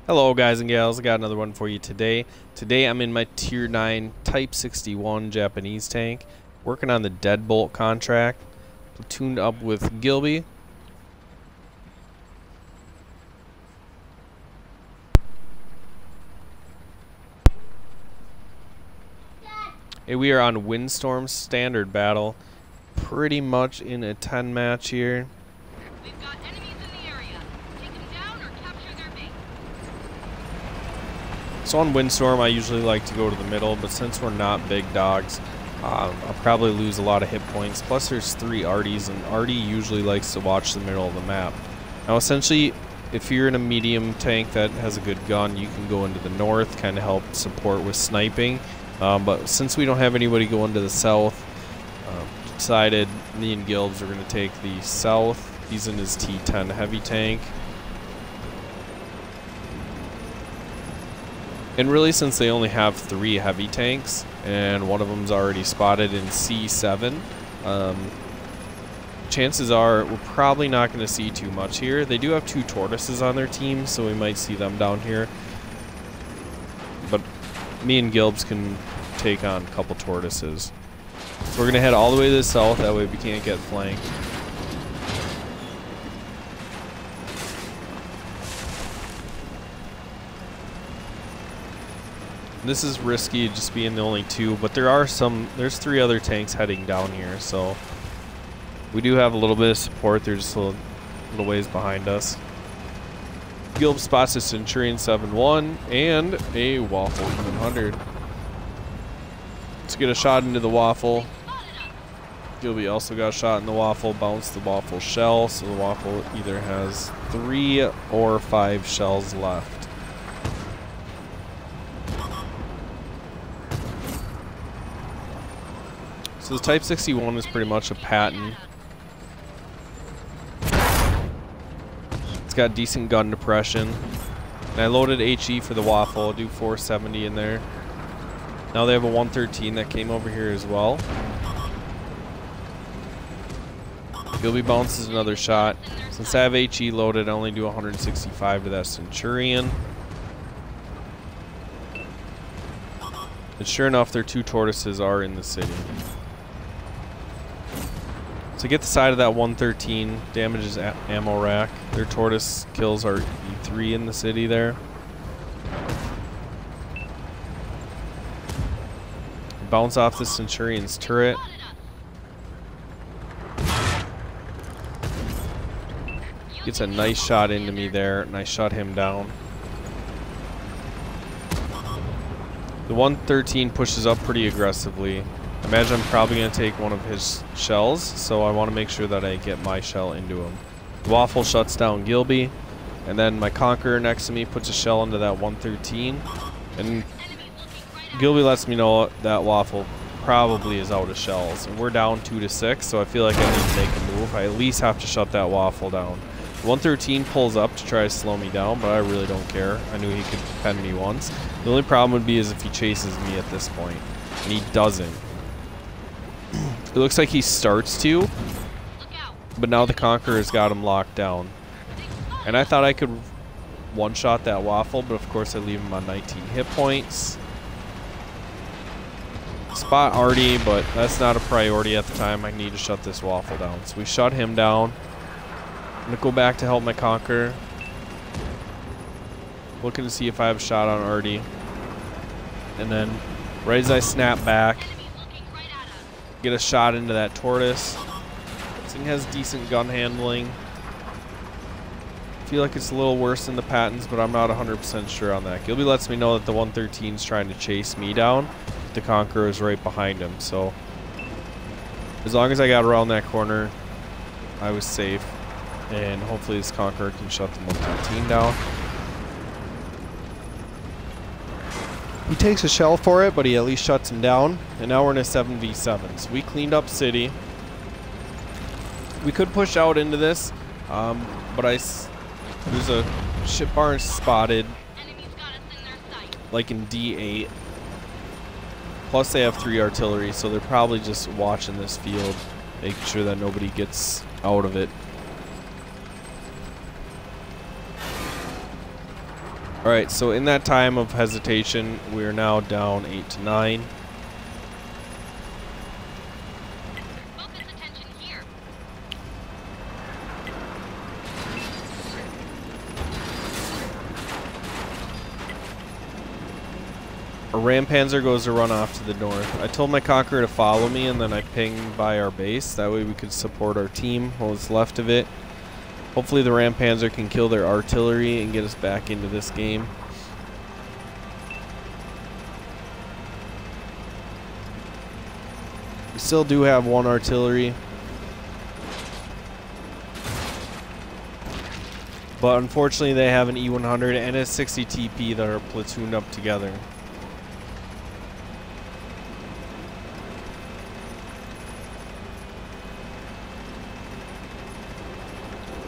Hello guys and gals, I got another one for you today. Today I'm in my Tier 9 Type 61 Japanese tank, working on the Deadbolt contract, platooned up with Gilby. Hey, we are on Windstorm standard battle, pretty much in a 10 match here. We've got enemies in the area. Take them down or capture their base. So on Windstorm, I usually like to go to the middle, but since we're not big dogs, I'll probably lose a lot of hit points. Plus, there's 3 Arties, and Artie usually likes to watch the middle of the map. Now, essentially, if you're in a medium tank that has a good gun, you can go into the north, kind of help support with sniping. But since we don't have anybody going to the south, decided me and Gilbs are going to take the south. He's in his T10 heavy tank. And really, since they only have 3 heavy tanks, and one of them's already spotted in C7, chances are we're probably not going to see too much here. They do have 2 tortoises on their team, so we might see them down here. But me and Gilbs can take on a couple tortoises. So we're going to head all the way to the south, that way we can't get flanked. This is risky, just being the only 2, but there's 3 other tanks heading down here, so we do have a little bit of support. They're just a little ways behind us. Gilb spots a Centurion 7-1 and a Waffle 100. Let's get a shot into the Waffle. Gilby also got a shot in the Waffle, bounced the Waffle shell, so the Waffle either has 3 or 5 shells left. So the Type 61 is pretty much a patent. It's got decent gun depression. And I loaded HE for the Waffle. I'll do 470 in there. Now they have a 113 that came over here as well. Gilby bounces another shot. Since I have HE loaded, I only do 165 to that Centurion. And sure enough, their 2 tortoises are in the city. So get the side of that 113, damages ammo rack. Their tortoise kills our E3 in the city there. Bounce off the Centurion's turret. Gets a nice shot into me there, and I shut him down. The 113 pushes up pretty aggressively. Imagine I'm probably going to take one of his shells, so I want to make sure that I get my shell into him. The Waffle shuts down Gilby, and then my Conqueror next to me puts a shell into that 113, and Gilby lets me know that Waffle probably is out of shells. And we're down 2-6, so I feel like I need to make a move. I at least have to shut that Waffle down. The 113 pulls up to try to slow me down, but I really don't care. I knew he could pen me once. The only problem would be is if he chases me at this point, and he doesn't. It looks like he starts to, but now the Conqueror's got him locked down. And I thought I could one-shot that Waffle, but of course I leave him on 19 hit points. Spot Artie, but that's not a priority at the time. I need to shut this Waffle down. So we shut him down. I'm going to go back to help my Conqueror. Looking to see if I have a shot on Artie. And then right as I snap back, get a shot into that tortoise. This thing has decent gun handling. I feel like it's a little worse than the patents, but I'm not 100% sure on that. Gilby lets me know that the 113 is trying to chase me down. The Conqueror is right behind him, so as long as I got around that corner, I was safe. And hopefully this Conqueror can shut the 113 down. He takes a shell for it, but he at least shuts him down. And now we're in a 7v7. So we cleaned up city. We could push out into this, but there's a ship barn spotted, like in D8. Plus they have 3 artillery, so they're probably just watching this field, making sure that nobody gets out of it. Alright, so in that time of hesitation, we are now down 8 to 9. Focus attention here. Our Ram Panzer goes to run off to the north. I told my Conqueror to follow me, and then I pinged by our base. That way we could support our team, what was left of it. Hopefully the Ram Panzer can kill their artillery and get us back into this game. We still do have one artillery, but unfortunately they have an E100 and a 60 TP that are platooned up together.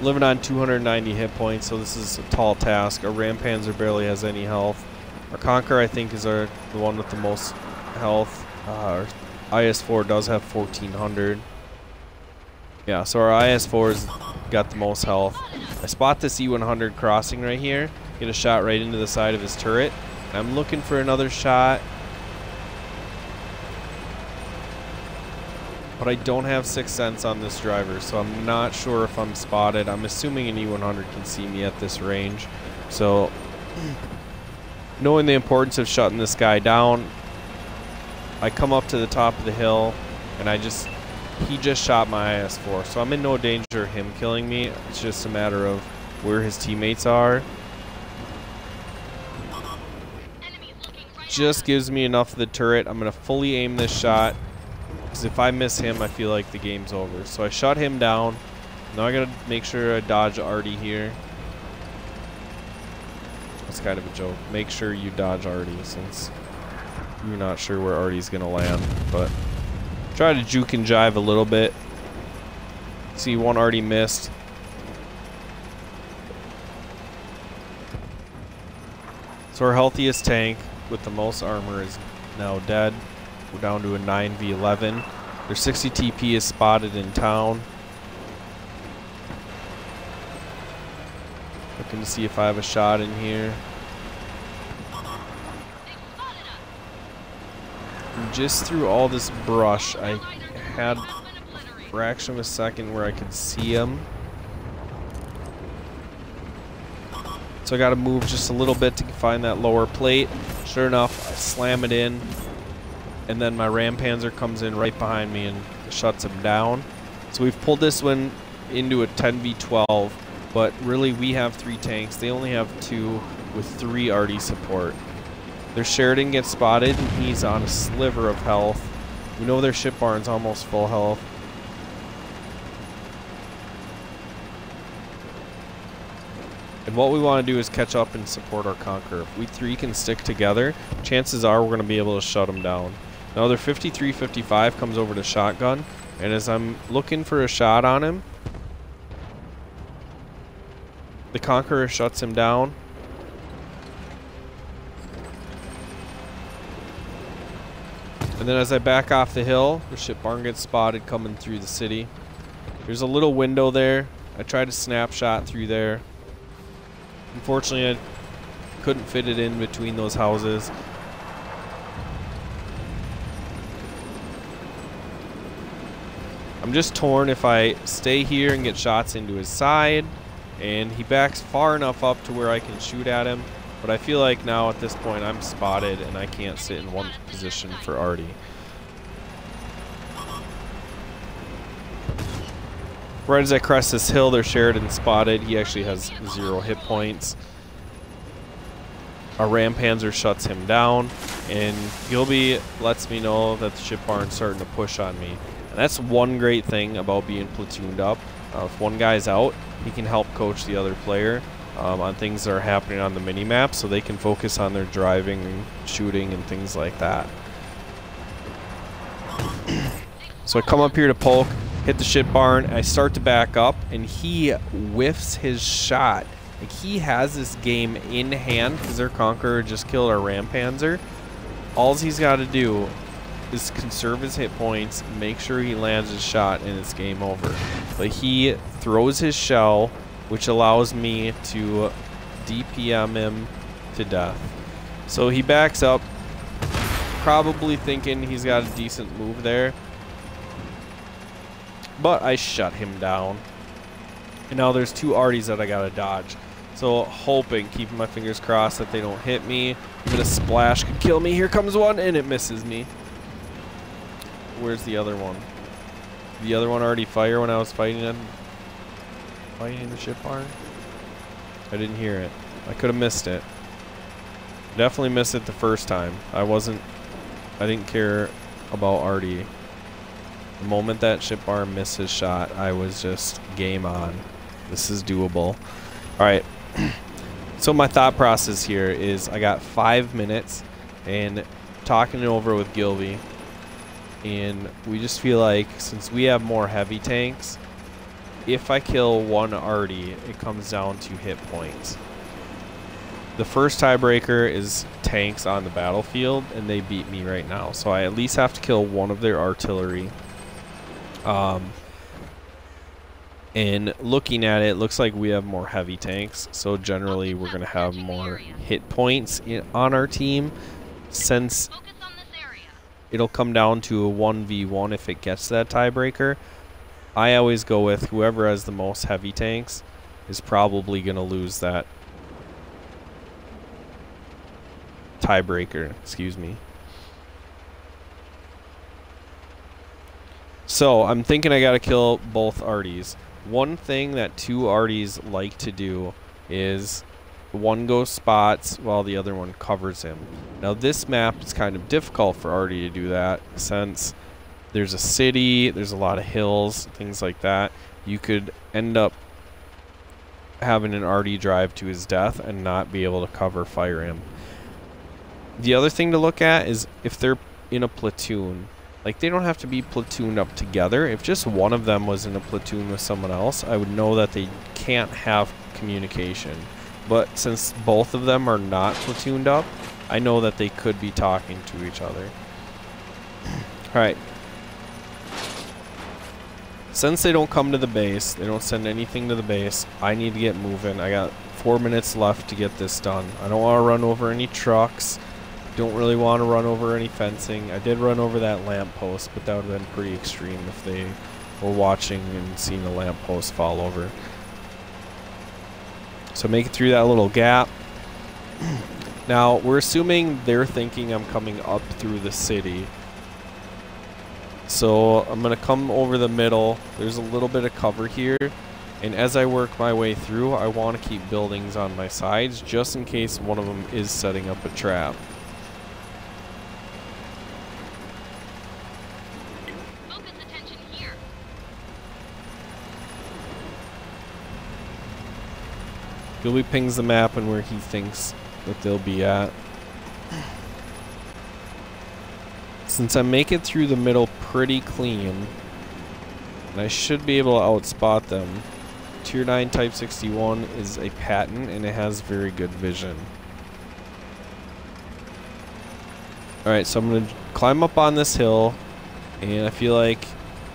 Living on 290 hit points, so this is a tall task. Our Ram Panzer barely has any health. Our Conqueror, I think, is the one with the most health. Our IS-4 does have 1400. Yeah, so our IS-4's got the most health. I spot this E100 crossing right here. Get a shot right into the side of his turret. I'm looking for another shot, but I don't have 6th sense on this driver, so I'm not sure if I'm spotted. I'm assuming an E100 can see me at this range. So, knowing the importance of shutting this guy down, I come up to the top of the hill, and he just shot my IS-4. So I'm in no danger of him killing me. It's just a matter of where his teammates are. Just gives me enough of the turret. I'm going to fully aim this shot, because if I miss him, I feel like the game's over. So I shut him down. Now I gotta make sure I dodge Artie here. That's kind of a joke. Make sure you dodge Artie, since you're not sure where Artie's gonna land. But try to juke and jive a little bit. See, one Artie missed. So our healthiest tank with the most armor is now dead. We're down to a 9v11. Their 60 TP is spotted in town. Looking to see if I have a shot in here. And just through all this brush, I had a fraction of a second where I could see him. So I gotta move just a little bit to find that lower plate. Sure enough, I slam it in. And then my Ram Panzer comes in right behind me and shuts him down. So we've pulled this one into a 10v12, but really we have 3 tanks. They only have 2 with 3 Artie support. Their Sheridan gets spotted and he's on a sliver of health. We know their ship barn's almost full health. And what we want to do is catch up and support our Conqueror. If we 3 can stick together, chances are we're going to be able to shut him down. Now their 53-55 comes over to shotgun, and as I'm looking for a shot on him, the Conqueror shuts him down. And then as I back off the hill, the ship barn gets spotted coming through the city. There's a little window there. I tried to snapshot through there. Unfortunately, I couldn't fit it in between those houses. I'm just torn if I stay here and get shots into his side, and he backs far enough up to where I can shoot at him, but I feel like now at this point I'm spotted and I can't sit in one position for Artie. Right as I crest this hill, there's Sheridan spotted. He actually has 0 hit points. Our Ram Panzer shuts him down, and Gilby lets me know that the ship barn's starting to push on me. And that's one great thing about being platooned up. If one guy's out, he can help coach the other player on things that are happening on the mini-map, so they can focus on their driving and shooting and things like that. So I come up here to poke, hit the ship barn, I start to back up, and he whiffs his shot. Like, he has this game in hand because their Conqueror just killed our Ram Panzer. All he's got to do is conserve his hit points, make sure he lands his shot, and it's game over. But he throws his shell, which allows me to DPM him to death. So he backs up, probably thinking he's got a decent move there. But I shut him down. And now there's 2 arties that I gotta dodge. So hoping, keeping my fingers crossed that they don't hit me. Even a splash could kill me. Here comes one, and it misses me. Where's the other one? Did the other one already fire when I was fighting in the ship barn? I didn't hear it. I could have missed it. Definitely missed it the first time. I didn't care about arty. The moment that ship barn missed his shot, I was just game on. This is doable. Alright. So my thought process here is I got 5 minutes and talking it over with Gilby. And we just feel like since we have more heavy tanks, if I kill one arty, it comes down to hit points. The first tiebreaker is tanks on the battlefield, and they beat me right now. So I at least have to kill one of their artillery. And looking at it, looks like we have more heavy tanks, so generally we're going to have more hit points on our team, since it'll come down to a 1v1 if it gets that tiebreaker. I always go with whoever has the most heavy tanks is probably going to lose that tiebreaker, excuse me. So I'm thinking I got to kill both arties. One thing that 2 arties like to do is one goes spots while the other one covers him. Now this map is kind of difficult for arty to do that, since there's a city, there's a lot of hills, things like that. You could end up having an arty drive to his death and not be able to cover fire him. The other thing to look at is if they're in a platoon. Like, they don't have to be platooned up together. If just one of them was in a platoon with someone else, I would know that they can't have communication. But since both of them are not platooned up, I know that they could be talking to each other. Alright. Since they don't come to the base, they don't send anything to the base, I need to get moving. I got 4 minutes left to get this done. I don't want to run over any trucks. Don't really want to run over any fencing. I did run over that lamppost, but that would have been pretty extreme if they were watching and seeing the lamppost fall over. So make it through that little gap. Now, we're assuming they're thinking I'm coming up through the city. So I'm going to come over the middle. There's a little bit of cover here. And as I work my way through, I want to keep buildings on my sides just in case one of them is setting up a trap. Gilby pings the map and where he thinks that they'll be at. Since I make it through the middle pretty clean, and I should be able to outspot them, Tier 9 Type 61 is a patent and it has very good vision. Alright, so I'm going to climb up on this hill, and I feel like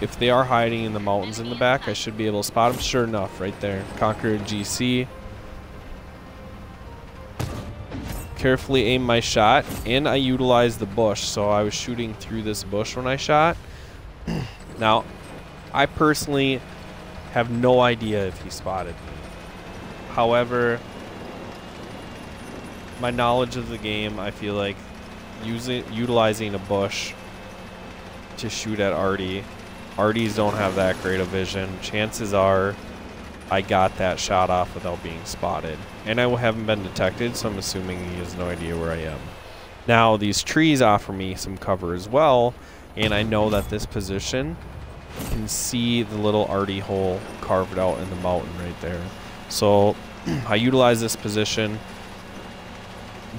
if they are hiding in the mountains in the back, I should be able to spot them. Sure enough, right there. Conqueror GC. Carefully aim my shot, and I utilized the bush, so I was shooting through this bush when I shot. Now, I personally have no idea if he spotted me. However, my knowledge of the game, I feel like utilizing a bush to shoot at arty. Arties don't have that great of vision. Chances are I got that shot off without being spotted. And I haven't been detected, so I'm assuming he has no idea where I am. Now, these trees offer me some cover as well, and I know that this position, you can see the little arty hole carved out in the mountain right there. So I utilize this position,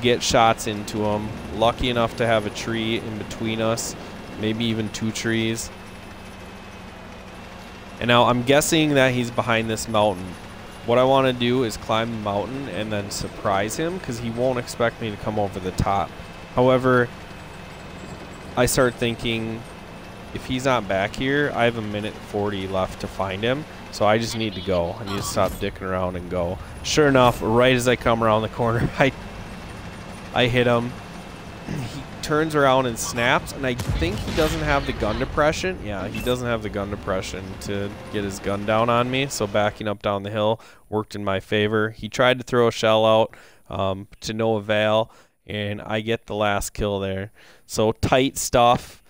get shots into them. Lucky enough to have a tree in between us, maybe even 2 trees. And now I'm guessing that he's behind this mountain. What I want to do is climb the mountain and then surprise him, because he won't expect me to come over the top. However, I start thinking, if he's not back here, I have 1:40 left to find him. So I just need to go. I need to stop dicking around and go. Sure enough, right as I come around the corner, I I hit him. He turns around and snaps, and I think he doesn't have the gun depression. Yeah, he doesn't have the gun depression to get his gun down on me, so backing up down the hill worked in my favor. He tried to throw a shell out to no avail, and I get the last kill there. So tight stuff,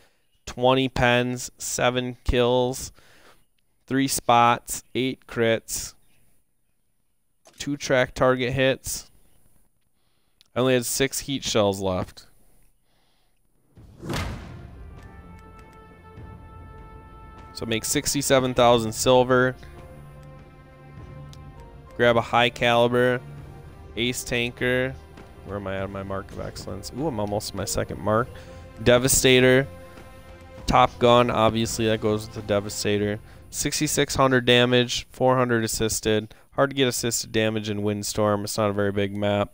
20 pens, 7 kills, 3 spots, 8 crits, 2 track target hits. I only had 6 heat shells left. So make 67,000 silver. Grab a high caliber, ace tanker. Where am I at my mark of excellence? Ooh, I'm almost at my second mark. Devastator. Top gun, obviously that goes with the Devastator. 6,600 damage, 400 assisted. Hard to get assisted damage in Windstorm. It's not a very big map.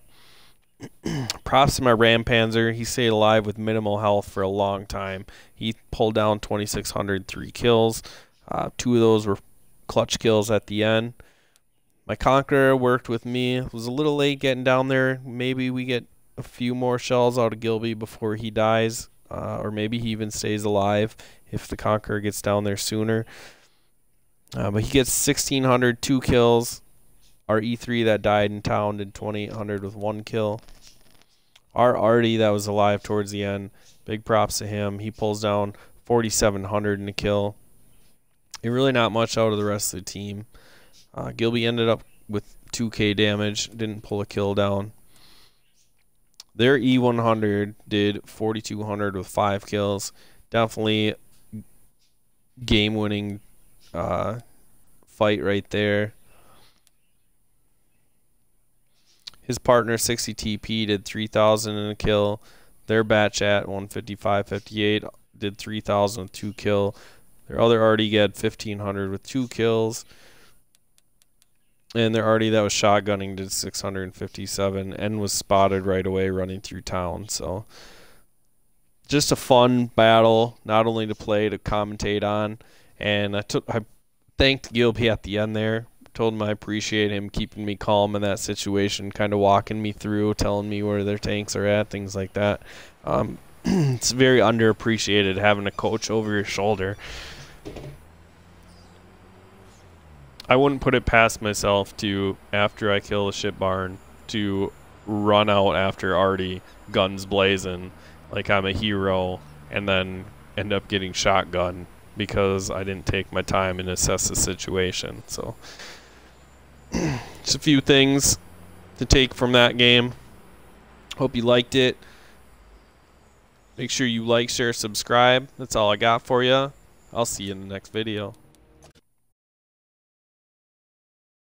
Props to my Rampanzer. He stayed alive with minimal health for a long time. He pulled down 2,600, 3 kills. 2 of those were clutch kills at the end. My Conqueror worked with me. It was a little late getting down there. Maybe we get a few more shells out of Gilby before he dies. Or maybe he even stays alive if the Conqueror gets down there sooner. But he gets 1,600, 2 kills. Our E3 that died in town did 2,800 with 1 kill. Our Artie that was alive towards the end, big props to him. He pulls down 4,700 in a kill. And really not much out of the rest of the team. Gilby ended up with 2k damage, didn't pull a kill down. Their E100 did 4,200 with 5 kills. Definitely game-winning fight right there. His partner 60 TP did 3,000 in a kill. Their batch at 155.58 did 3,000 with 2 kill. Their other Artie had 1,500 with 2 kills. And their Artie that was shotgunning did 657 and was spotted right away running through town. So just a fun battle, not only to play, to commentate on. And I thanked Gilby at the end there. Told him I appreciate him keeping me calm in that situation, kind of walking me through, telling me where their tanks are at, things like that. It's very underappreciated having a coach over your shoulder. I wouldn't put it past myself to, after I kill the ship barn, to run out after Artie, guns blazing, like I'm a hero, and then end up getting shotgun because I didn't take my time and assess the situation. So just a few things to take from that game. Hope you liked it. Make sure you like, share, subscribe. That's all I got for you. I'll see you in the next video.